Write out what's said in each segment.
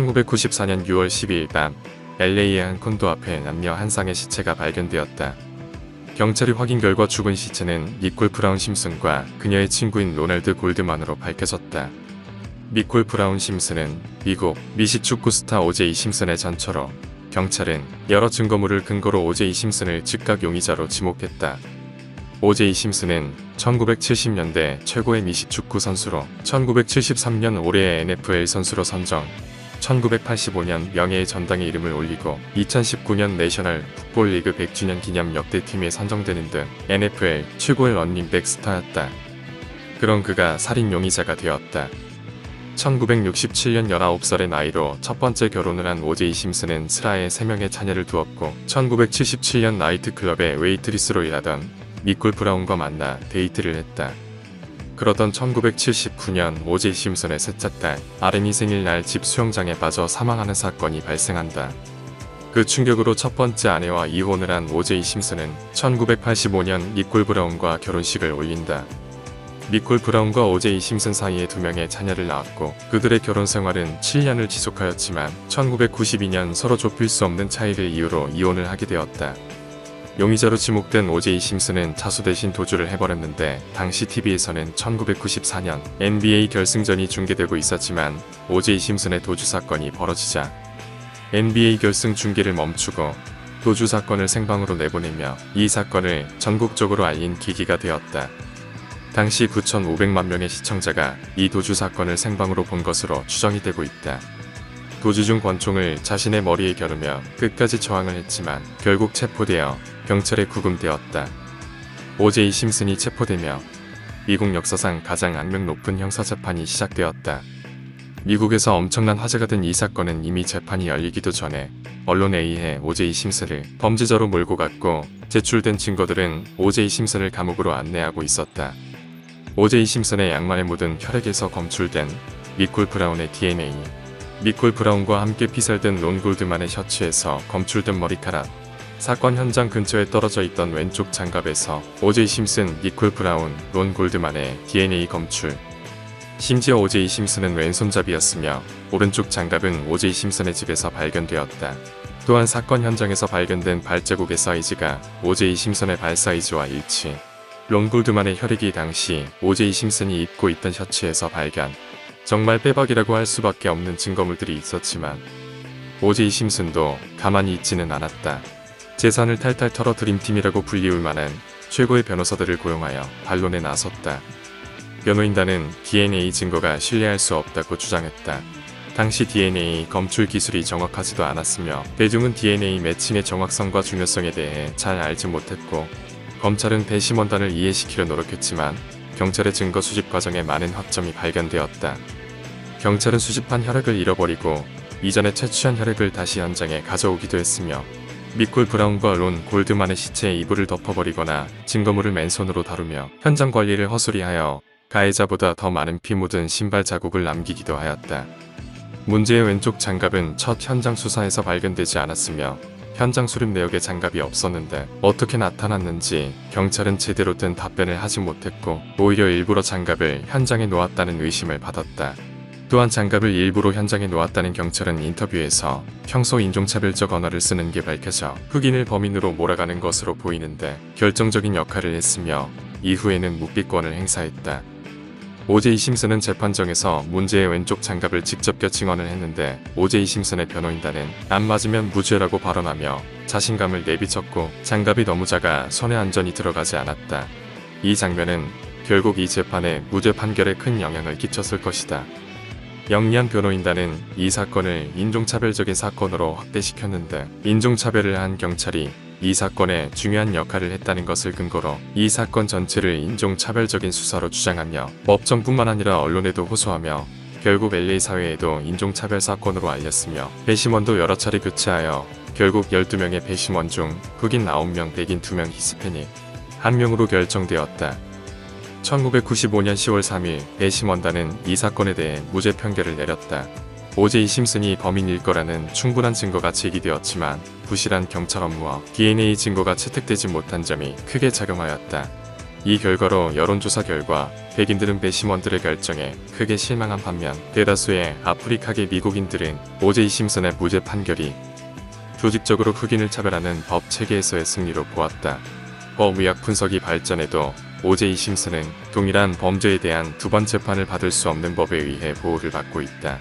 1994년 6월 12일 밤 LA의 한 콘도 앞에 남녀 한 쌍의 시체가 발견되었다. 경찰이 확인 결과 죽은 시체는 니콜 브라운 심슨과 그녀의 친구인 로널드 골드만으로 밝혀졌다. 니콜 브라운 심슨은 미국 미식 축구 스타 오제이 심슨의 전처로 경찰은 여러 증거물을 근거로 오제이 심슨을 즉각 용의자로 지목했다. 오제이 심슨은 1970년대 최고의 미식 축구 선수로 1973년 올해의 NFL 선수로 선정, 1985년 명예의 전당에 이름을 올리고 2019년 내셔널 풋볼 리그 100주년 기념 역대팀에 선정되는 등 NFL 최고의 런닝백 스타였다. 그런 그가 살인 용의자가 되었다. 1967년 19살의 나이로 첫 번째 결혼을 한 오제이 심슨은 슬하에 3명의 자녀를 두었고 1977년 나이트클럽의 웨이트리스로 일하던 니콜 브라운과 만나 데이트를 했다. 그러던 1979년 오제이 심슨의 셋째 딸 아렌이 생일날 집 수영장에 빠져 사망하는 사건이 발생한다. 그 충격으로 첫 번째 아내와 이혼을 한 오제이 심슨은 1985년 니콜 브라운과 결혼식을 올린다. 니콜 브라운과 오제이 심슨 사이에 2명의 자녀를 낳았고 그들의 결혼 생활은 7년을 지속하였지만 1992년 서로 좁힐 수 없는 차이를 이유로 이혼을 하게 되었다. 용의자로 지목된 오제이 심슨은 자수 대신 도주를 해버렸는데 당시 TV에서는 1994년 NBA 결승전이 중계되고 있었지만 오제이 심슨의 도주 사건이 벌어지자 NBA 결승 중계를 멈추고 도주 사건을 생방으로 내보내며 이 사건을 전국적으로 알린 계기가 되었다. 당시 9,500만 명의 시청자가 이 도주 사건을 생방으로 본 것으로 추정이 되고 있다. 도주 중 권총을 자신의 머리에 겨누며 끝까지 저항을 했지만 결국 체포되어 경찰에 구금되었다. 오제이 심슨이 체포되며 미국 역사상 가장 악명 높은 형사재판이 시작되었다. 미국에서 엄청난 화제가 된 이 사건은 이미 재판이 열리기도 전에 언론에 의해 오제이 심슨을 범죄자로 몰고 갔고 제출된 증거들은 오제이 심슨을 감옥으로 안내하고 있었다. 오제이 심슨의 양말에 묻은 혈액에서 검출된 니콜 브라운의 DNA, 니콜 브라운과 함께 피살된 론 골드만의 셔츠에서 검출된 머리카락, 사건 현장 근처에 떨어져 있던 왼쪽 장갑에서 오제이 심슨, 니콜 브라운, 론 골드만의 DNA 검출. 심지어 오제이 심슨은 왼손잡이였으며 오른쪽 장갑은 오제이 심슨의 집에서 발견되었다. 또한 사건 현장에서 발견된 발자국의 사이즈가 오제이 심슨의 발 사이즈와 일치. 론 골드만의 혈액이 당시 오제이 심슨이 입고 있던 셔츠에서 발견. 정말 빼박이라고 할 수밖에 없는 증거물들이 있었지만 오제이 심슨도 가만히 있지는 않았다. 재산을 탈탈 털어 드림팀이라고 불리울 만한 최고의 변호사들을 고용하여 반론에 나섰다. 변호인단은 DNA 증거가 신뢰할 수 없다고 주장했다. 당시 DNA 검출 기술이 정확하지도 않았으며 대중은 DNA 매칭의 정확성과 중요성에 대해 잘 알지 못했고 검찰은 배심원단을 이해시키려 노력했지만 경찰의 증거 수집 과정에 많은 허점이 발견되었다. 경찰은 수집한 혈액을 잃어버리고 이전에 채취한 혈액을 다시 현장에 가져오기도 했으며 니콜 브라운과 론 골드만의 시체에 이불을 덮어버리거나 증거물을 맨손으로 다루며 현장 관리를 허술히하여 가해자보다 더 많은 피 묻은 신발 자국을 남기기도 하였다. 문제의 왼쪽 장갑은 첫 현장 수사에서 발견되지 않았으며 현장 수립 내역에 장갑이 없었는데 어떻게 나타났는지 경찰은 제대로 된 답변을 하지 못했고 오히려 일부러 장갑을 현장에 놓았다는 의심을 받았다. 또한 장갑을 일부러 현장에 놓았다는 경찰은 인터뷰에서 평소 인종차별적 언어를 쓰는 게 밝혀져 흑인을 범인으로 몰아가는 것으로 보이는데 결정적인 역할을 했으며 이후에는 묵비권을 행사했다. 오제이 심슨은 재판정에서 문제의 왼쪽 장갑을 직접 껴 증언을 했는데 오제이 심슨의 변호인단은 안 맞으면 무죄라고 발언하며 자신감을 내비쳤고 장갑이 너무 작아 손에 안전히 들어가지 않았다. 이 장면은 결국 이 재판의 무죄 판결에 큰 영향을 끼쳤을 것이다. 영리한 변호인단은 이 사건을 인종차별적인 사건으로 확대시켰는데 인종차별을 한 경찰이 이 사건에 중요한 역할을 했다는 것을 근거로 이 사건 전체를 인종차별적인 수사로 주장하며 법정뿐만 아니라 언론에도 호소하며 결국 LA 사회에도 인종차별 사건으로 알렸으며 배심원도 여러 차례 교체하여 결국 12명의 배심원 중 흑인 9명, 백인 2명, 히스패닉 1명으로 결정되었다. 1995년 10월 3일 배심원단은 이 사건에 대해 무죄 판결을 내렸다. 오제이 심슨이 범인일 거라는 충분한 증거가 제기되었지만 부실한 경찰 업무와 DNA 증거가 채택되지 못한 점이 크게 작용하였다. 이 결과로 여론조사 결과 백인들은 배심원들의 결정에 크게 실망한 반면 대다수의 아프리카계 미국인들은 오제이 심슨의 무죄 판결이 조직적으로 흑인을 차별하는 법 체계에서의 승리로 보았다. 법의학 분석이 발전해도 오제이 심슨은 동일한 범죄에 대한 두 번 재판을 받을 수 없는 법에 의해 보호를 받고 있다.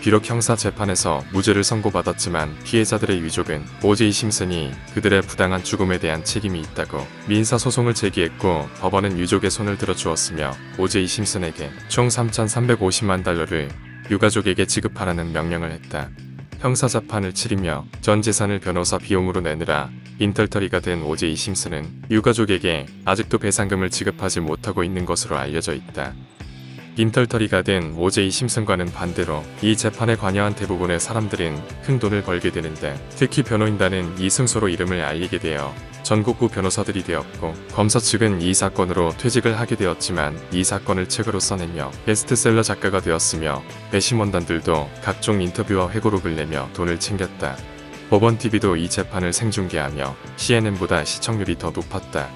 비록 형사 재판에서 무죄를 선고받았지만 피해자들의 유족은 오제이 심슨이 그들의 부당한 죽음에 대한 책임이 있다고 민사 소송을 제기했고 법원은 유족의 손을 들어주었으며 오제이 심슨에게 총 3,350만 달러를 유가족에게 지급하라는 명령을 했다. 형사 재판을 치르며 전 재산을 변호사 비용으로 내느라 빈털터리가 된 오제이 심슨은 유가족에게 아직도 배상금을 지급하지 못하고 있는 것으로 알려져 있다. 빈털터리가 된 오제이 심슨과는 반대로 이 재판에 관여한 대부분의 사람들은 큰 돈을 벌게 되는데 특히 변호인단은 이 승소로 이름을 알리게 되어 전국구 변호사들이 되었고 검사 측은 이 사건으로 퇴직을 하게 되었지만 이 사건을 책으로 써내며 베스트셀러 작가가 되었으며 배심원단들도 각종 인터뷰와 회고록을 내며 돈을 챙겼다. 법원TV도 이 재판을 생중계하며 CNN보다 시청률이 더 높았다.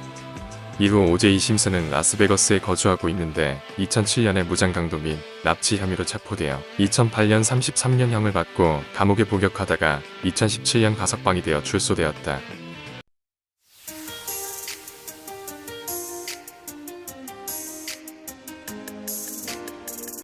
이후 오제이 심슨은 라스베거스에 거주하고 있는데 2007년에 무장강도 및 납치 혐의로 체포되어 2008년 33년형을 받고 감옥에 복역하다가 2017년 가석방이 되어 출소되었다.